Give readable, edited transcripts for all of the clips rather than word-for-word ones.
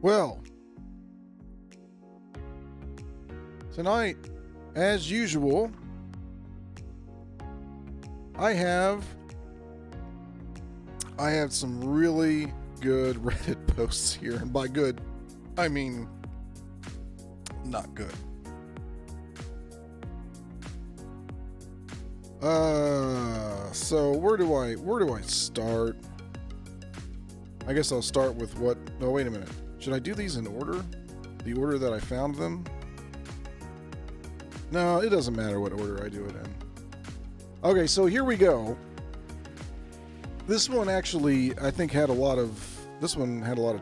Well, tonight, as usual, I have some really good Reddit posts here. And by good, I mean not good. So where do I start? I guess I'll start with what... No, wait a minute. Should I do these in order? The order that I found them? No, it doesn't matter what order I do it in. Okay, so here we go. This one actually, I think, had a lot of... This one had a lot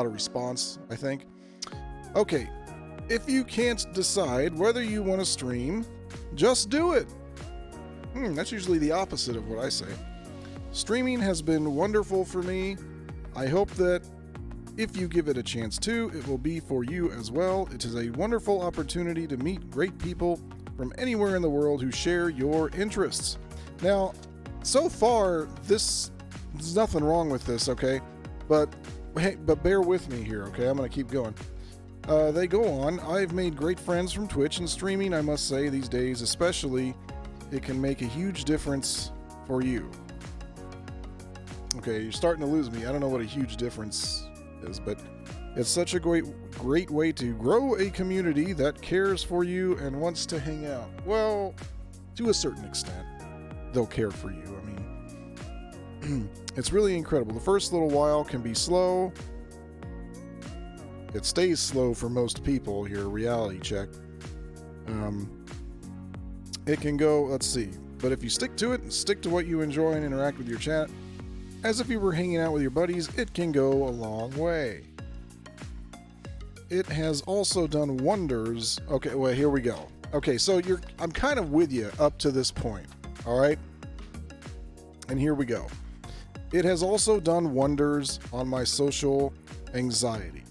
of response, I think. Okay, if you can't decide whether you want to stream, just do it. That's usually the opposite of what I say. Streaming has been wonderful for me. I hope that if you give it a chance too, it will be for you as well. It is a wonderful opportunity to meet great people from anywhere in the world who share your interests. Now, so far, there's nothing wrong with this, okay? But bear with me here, okay? I'm going to keep going. They go on. I've made great friends from Twitch and streaming, I must say, these days, especially, it can make a huge difference for you. Okay, you're starting to lose me. I don't know what a huge difference is, but it's such a great way to grow a community that cares for you and wants to hang out. Well, to a certain extent, they'll care for you. I mean, it's really incredible. The first little while can be slow. It stays slow for most people here, reality check. It can go, let's see, but if you stick to it and stick to what you enjoy and interact with your chat, as if you were hanging out with your buddies, it can go a long way. It has also done wonders. Okay, well, here we go. Okay, so I'm kind of with you up to this point, all right? And here we go. It has also done wonders on my social anxiety.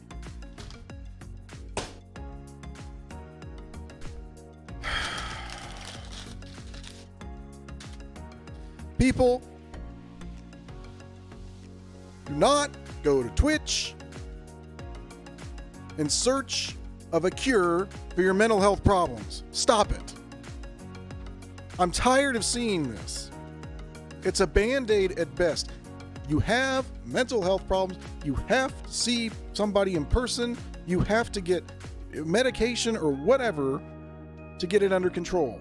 People, do not go to Twitch in search of a cure for your mental health problems. Stop it. I'm tired of seeing this. It's a band-aid at best. You have mental health problems. You have to see somebody in person. You have to get medication or whatever to get it under control.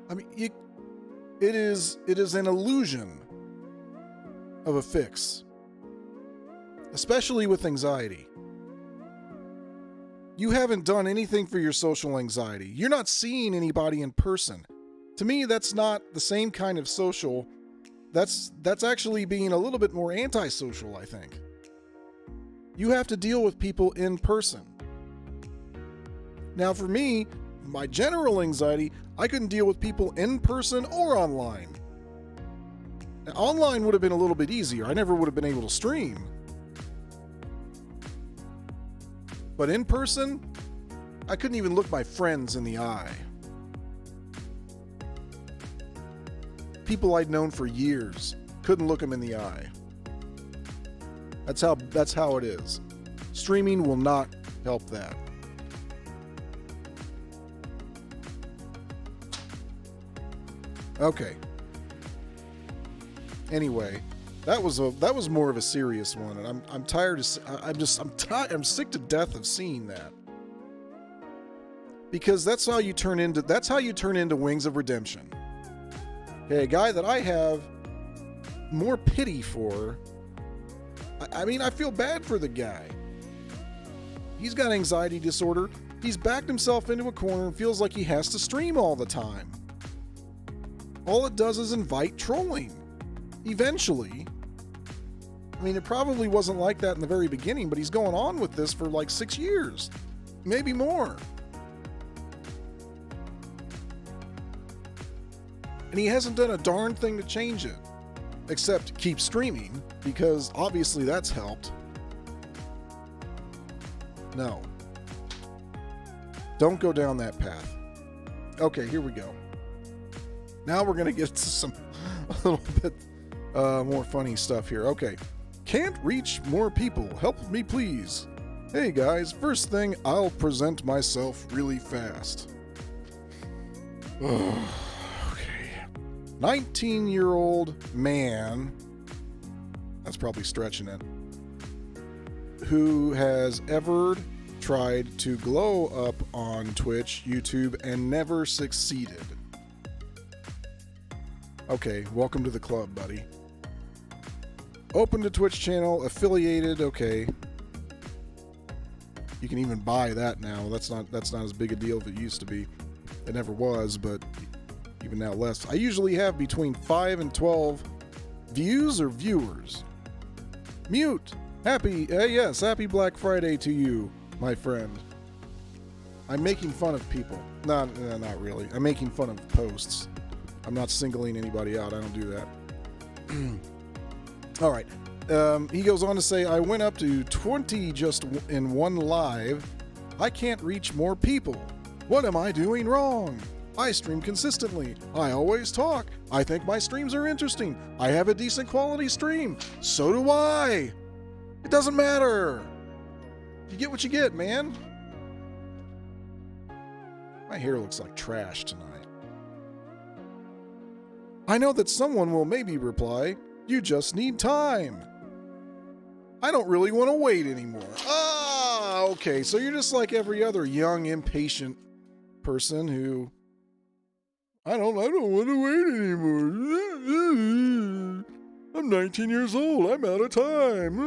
I mean, it is an illusion of a fix, especially with anxiety. You haven't done anything for your social anxiety. You're not seeing anybody in person. To me, that's not the same kind of social. That's actually being a little bit more antisocial, I think. You have to deal with people in person. Now, for me, my general anxiety, I couldn't deal with people in person or online. Now, online would have been a little bit easier. I never would have been able to stream. But in person, I couldn't even look my friends in the eye. People I'd known for years, couldn't look them in the eye. That's how it is. Streaming will not help that. Okay. Anyway, that was more of a serious one, and I'm tired of I'm sick to death of seeing that. Because that's how you turn into Wings of Redemption. Okay, a guy that I have more pity for. I mean, I feel bad for the guy. He's got anxiety disorder. He's backed himself into a corner and feels like he has to stream all the time. All it does is invite trolling. Eventually. I mean, it probably wasn't like that in the very beginning, but he's going on with this for like 6 years. Maybe more. And he hasn't done a darn thing to change it. except keep streaming, because obviously that's helped. No. Don't go down that path. Okay, here we go. Now we're going to get to some a little bit more funny stuff here. Okay. Can't reach more people. Help me, please. Hey, guys. First thing, I'll present myself really fast. Okay. 19-year-old man, that's probably stretching it, who has ever tried to glow up on Twitch, YouTube, and never succeeded. Okay, welcome to the club, buddy. Opened a Twitch channel, affiliated, okay. You can even buy that now. That's not as big a deal as it used to be. It never was, but even now less. I usually have between 5 and 12 views or viewers. Mute. Happy Black Friday to you, my friend. I'm making fun of people. Not really. I'm making fun of posts. I'm not singling anybody out. I don't do that. All right. He goes on to say, I went up to 20 just in one live. I can't reach more people. What am I doing wrong? I stream consistently. I always talk. I think my streams are interesting. I have a decent quality stream. So do I. It doesn't matter. You get what you get, man. My hair looks like trash tonight. I know that someone will maybe reply, you just need time. I don't really want to wait anymore. Ah, okay, so you're just like every other young, impatient person who, I don't want to wait anymore. I'm 19 years old. I'm out of time.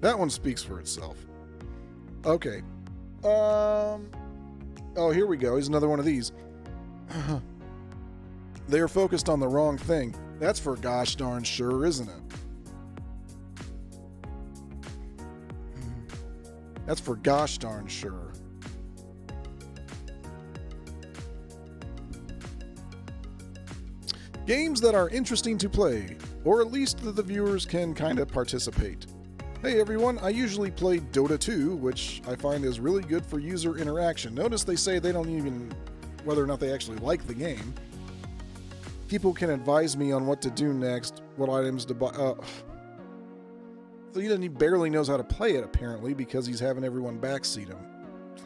That one speaks for itself. Okay. Oh, here we go. Here's another one of these. They are focused on the wrong thing. That's for gosh darn sure, isn't it? That's for gosh darn sure. Games that are interesting to play, or at least that the viewers can kind of participate. Hey everyone, I usually play Dota 2, which I find is really good for user interaction. Notice they say they don't even whether or not they actually like the game. People can advise me on what to do next, what items to buy. So he barely knows how to play it, apparently, because he's having everyone backseat him.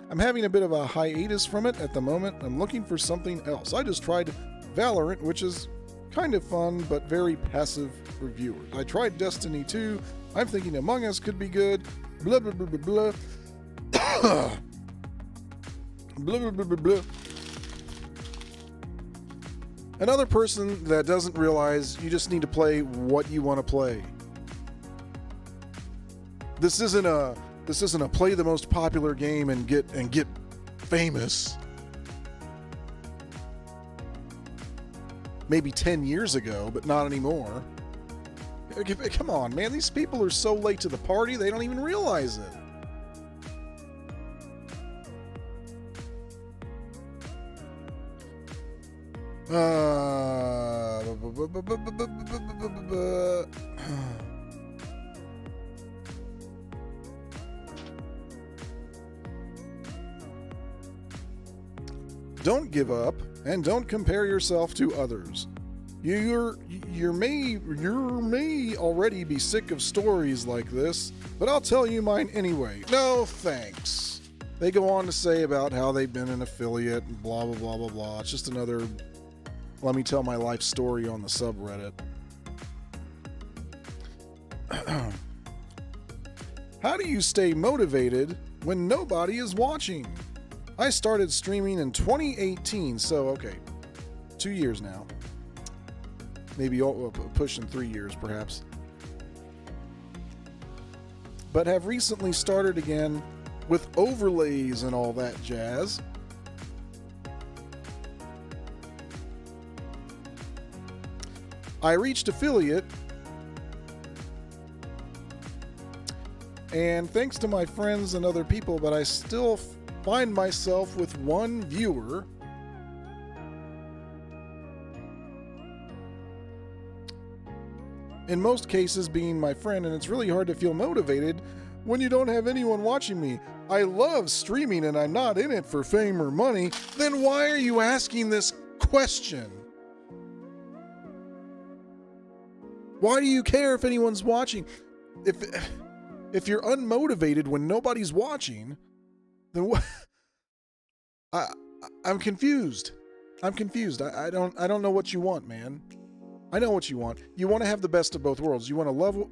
I'm having a bit of a hiatus from it at the moment. I'm looking for something else. I just tried Valorant, which is kind of fun, but very passive reviewers. I tried Destiny 2. I'm thinking Among Us could be good. Blah, blah, blah, blah, blah. Blah, blah, blah, blah, blah. Another person that doesn't realize you just need to play what you want to play. This isn't a play the most popular game and get famous. Maybe 10 years ago, but not anymore. Come on, man. These people are so late to the party, they don't even realize it. Don't give up and don't compare yourself to others. You may already be sick of stories like this, but I'll tell you mine anyway. No thanks. They go on to say about how they've been an affiliate and blah, blah, blah, blah, blah. It's just another, let me tell my life story on the subreddit. How do you stay motivated when nobody is watching? I started streaming in 2018, so okay, 2 years now. Maybe pushing 3 years, perhaps. But have recently started again with overlays and all that jazz. I reached affiliate, and thanks to my friends and other people, but I still find myself with one viewer in most cases being my friend, and it's really hard to feel motivated when you don't have anyone watching me. I love streaming and I'm not in it for fame or money. Then why are you asking this question? Why do you care if anyone's watching? If you're unmotivated when nobody's watching, then what? I'm confused. I'm confused. I don't know what you want, man. I know what you want. You want to have the best of both worlds. You want to love what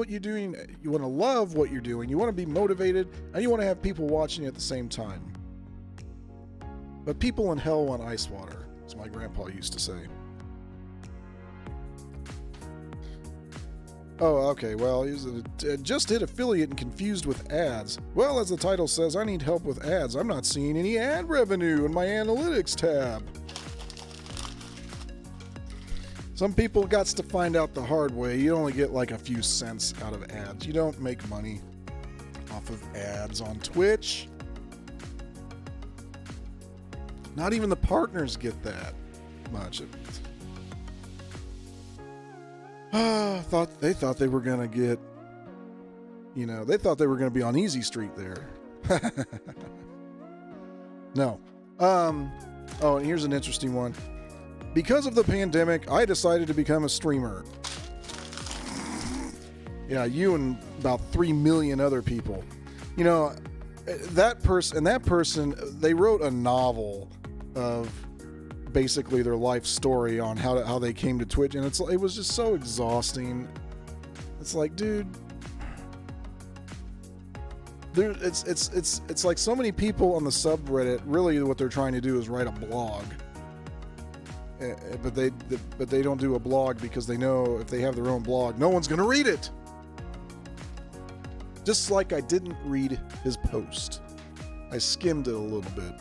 you're doing. You want to love what you're doing. You want to be motivated, and you want to have people watching at the same time. But people in hell want ice water, as my grandpa used to say. Oh, okay. Well, just hit affiliate and confused with ads. Well, as the title says, I need help with ads. I'm not seeing any ad revenue in my analytics tab. Some people got to find out the hard way. You only get like a few cents out of ads. You don't make money off of ads on Twitch. Not even the partners get that much. They thought they were going to get, they thought they were going to be on Easy Street there. No. Oh, and here's an interesting one. Because of the pandemic, I decided to become a streamer. Yeah, you and about 3 million other people. That person, they wrote a novel of basically their life story on how they came to Twitch, and it was just so exhausting. It's like, dude, it's like so many people on the subreddit. Really, what they're trying to do is write a blog. But they don't do a blog because they know if they have their own blog, no one's going to read it. Just like I didn't read his post. I skimmed it a little bit.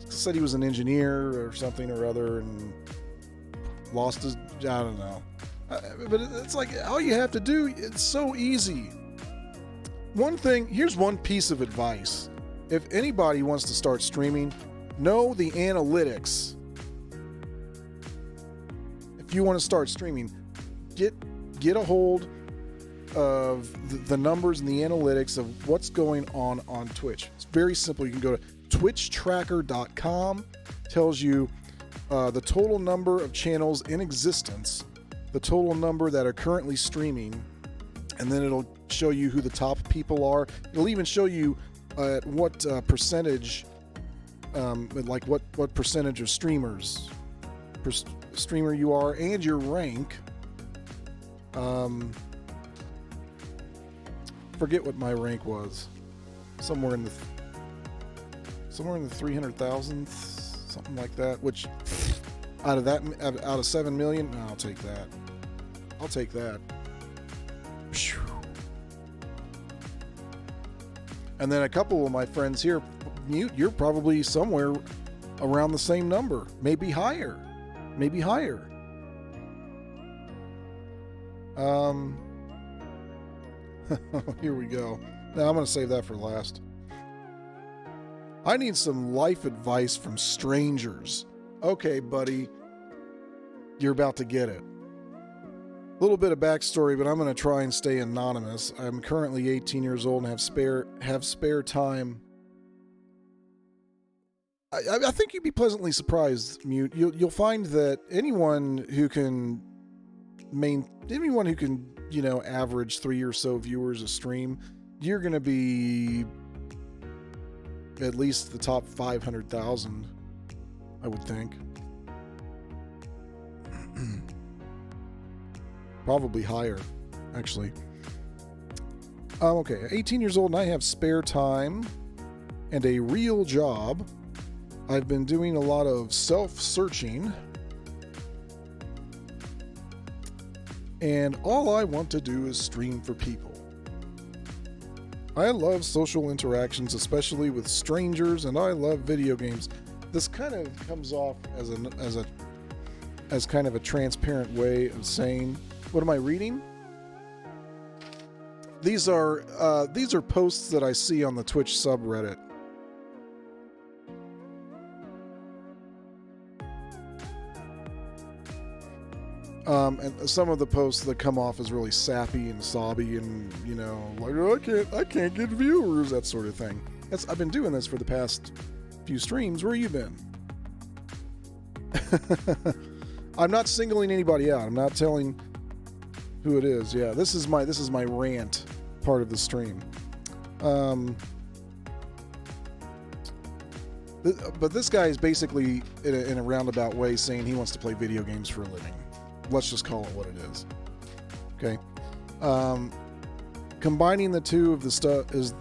It said he was an engineer or something or other and lost his... I don't know. But it's like all you have to do, it's so easy. Here's one piece of advice. If anybody wants to start streaming, know the analytics. If you want to start streaming, get a hold of the numbers and the analytics of what's going on Twitch. It's very simple. You can go to twitchtracker.com. Tells you the total number of channels in existence, the total number that are currently streaming, and then it'll show you who the top people are. It'll even show you at what percentage, like what percentage of streamers streamer you are, and your rank. Forget what my rank was. Somewhere in the 300,000, something like that. Which out of 7 million, no, I'll take that. I'll take that. And then a couple of my friends here, you're probably somewhere around the same number, maybe higher. Maybe higher. Here we go. Now I'm going to save that for last. I need some life advice from strangers. Okay, buddy. You're about to get it. A little bit of backstory, but I'm going to try and stay anonymous. I'm currently 18 years old and have spare time. I think you'd be pleasantly surprised, Mute. You'll find that anyone who can, average 3 or so viewers a stream, you're going to be at least the top 500,000, I would think. Probably higher, actually. Okay, 18 years old and I have spare time and a real job. I've been doing a lot of self-searching, and all I want to do is stream for people. I love social interactions, especially with strangers, and I love video games. This kind of comes off as kind of a transparent way of saying, what am I reading? These are posts that I see on the Twitch subreddit. And some of the posts that come off as really sappy and sobby and, like, oh, I can't get viewers, that sort of thing. I've been doing this for the past few streams. Where you been? I'm not singling anybody out. I'm not telling who it is. Yeah, this is my rant part of the stream. But this guy is basically in a roundabout way saying he wants to play video games for a living. Let's just call it what it is. Okay. Combining the two of the stuff is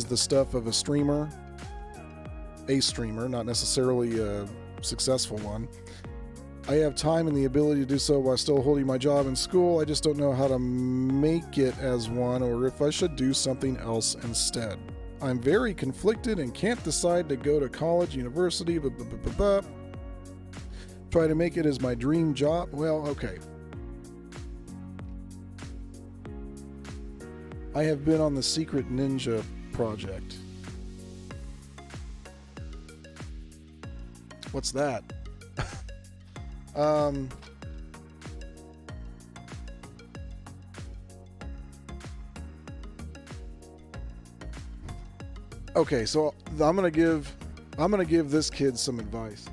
the stuff of a streamer, not necessarily a successful one. I have time and the ability to do so while still holding my job in school. I just don't know how to make it as one, or if I should do something else instead. I'm very conflicted and can't decide to go to college, university, try to make it as my dream job. Well, okay. I have been on the Secret Ninja project. What's that? Okay, so I'm gonna give this kid some advice.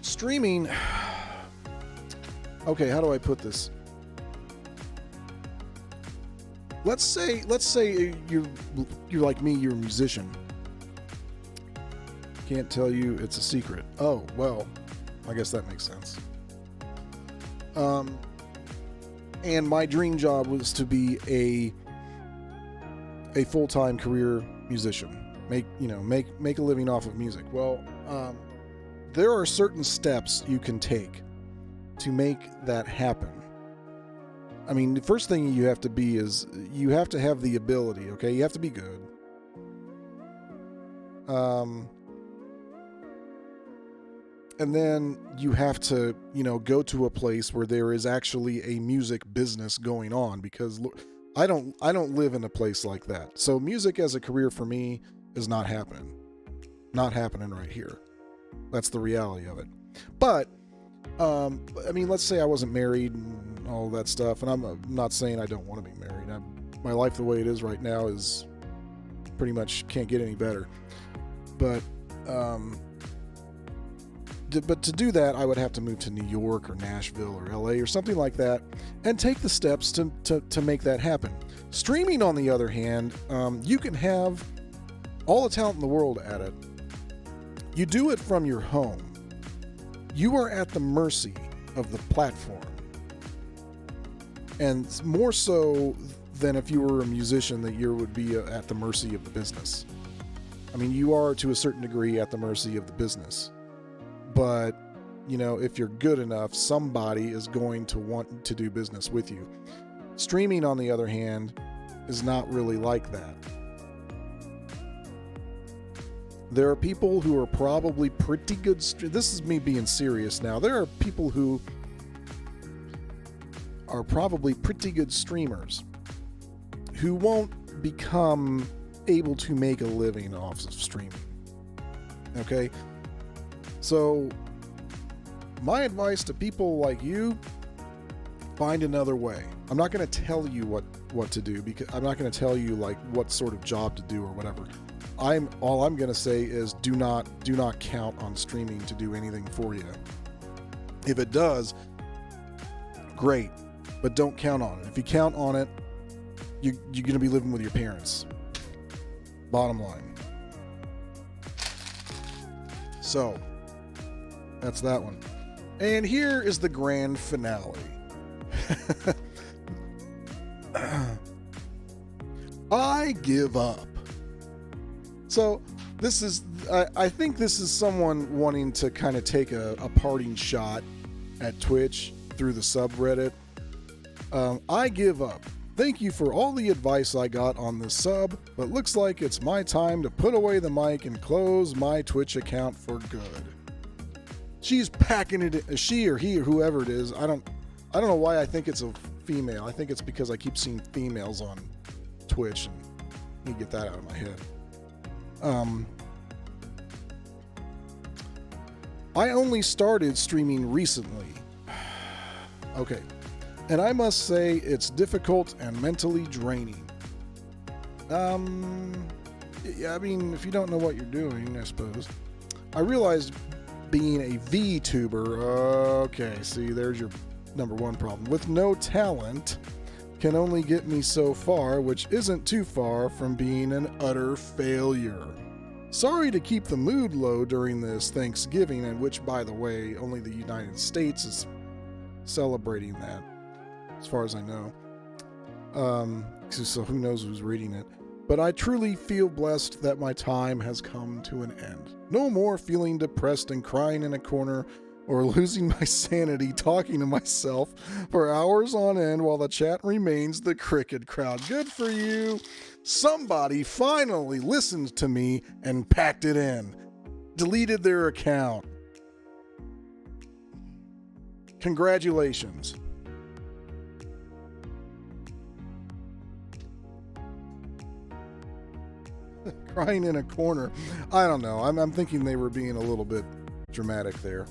Streaming. Okay, how do I put this? Let's say you're like me, you're a musician. Can't tell you, it's a secret. Oh, well, I guess that makes sense. And my dream job was to be a full-time career musician. Make a living off of music. Well, there are certain steps you can take to make that happen. I mean, the first thing you have to be is you have to have the ability, okay? You have to be good. And then you have to, go to a place where there is actually a music business going on, because I don't live in a place like that. So music as a career for me is not happening. Not happening right here. That's the reality of it. But I mean, let's say I wasn't married and all that stuff, and I'm not saying I don't want to be married. My life the way it is right now is pretty much can't get any better. But to do that, I would have to move to New York or Nashville or LA or something like that, and take the steps to make that happen. Streaming, on the other hand, you can have all the talent in the world at it. You do it from your home. You are at the mercy of the platform. And more so than if you were a musician, that you would be at the mercy of the business. I mean, you are to a certain degree at the mercy of the business. But, if you're good enough, somebody is going to want to do business with you. Streaming, on the other hand, is not really like that. There are people who are probably pretty good. This is me being serious now. There are people who are probably pretty good streamers who won't become able to make a living off of streaming. Okay? So, my advice to people like you, find another way. I'm not going to tell you what to do, because I'm not going to tell you like what sort of job to do or whatever. All I'm going to say is do not count on streaming to do anything for you. If it does, great, but don't count on it. If you count on it, you're going to be living with your parents. Bottom line. So, that's that one. And here is the grand finale. I give up. So I think this is someone wanting to kind of take a parting shot at Twitch through the subreddit. I give up. Thank you for all the advice I got on this sub, but looks like it's my time to put away the mic and close my Twitch account for good. She's packing it, she or he or whoever it is. I don't know why I think it's a female. I think it's because I keep seeing females on Twitch, and Let me get that out of my head. I only started streaming recently. Okay. And I must say it's difficult and mentally draining. Yeah, I mean, if you don't know what you're doing, I suppose. I realized being a VTuber, okay, see, there's your number one problem. With no talent, can only get me so far, which isn't too far from being an utter failure. Sorry to keep the mood low during this Thanksgiving, and which, by the way, only the United States is celebrating that, as far as I know. So who knows who's reading it. But I truly feel blessed that my time has come to an end. No more feeling depressed and crying in a corner or losing my sanity talking to myself for hours on end while the chat remains the cricket crowd. Good for you. Somebody finally listened to me and packed it in. Deleted their account. Congratulations. Crying in a corner. I don't know. I'm thinking they were being a little bit dramatic there.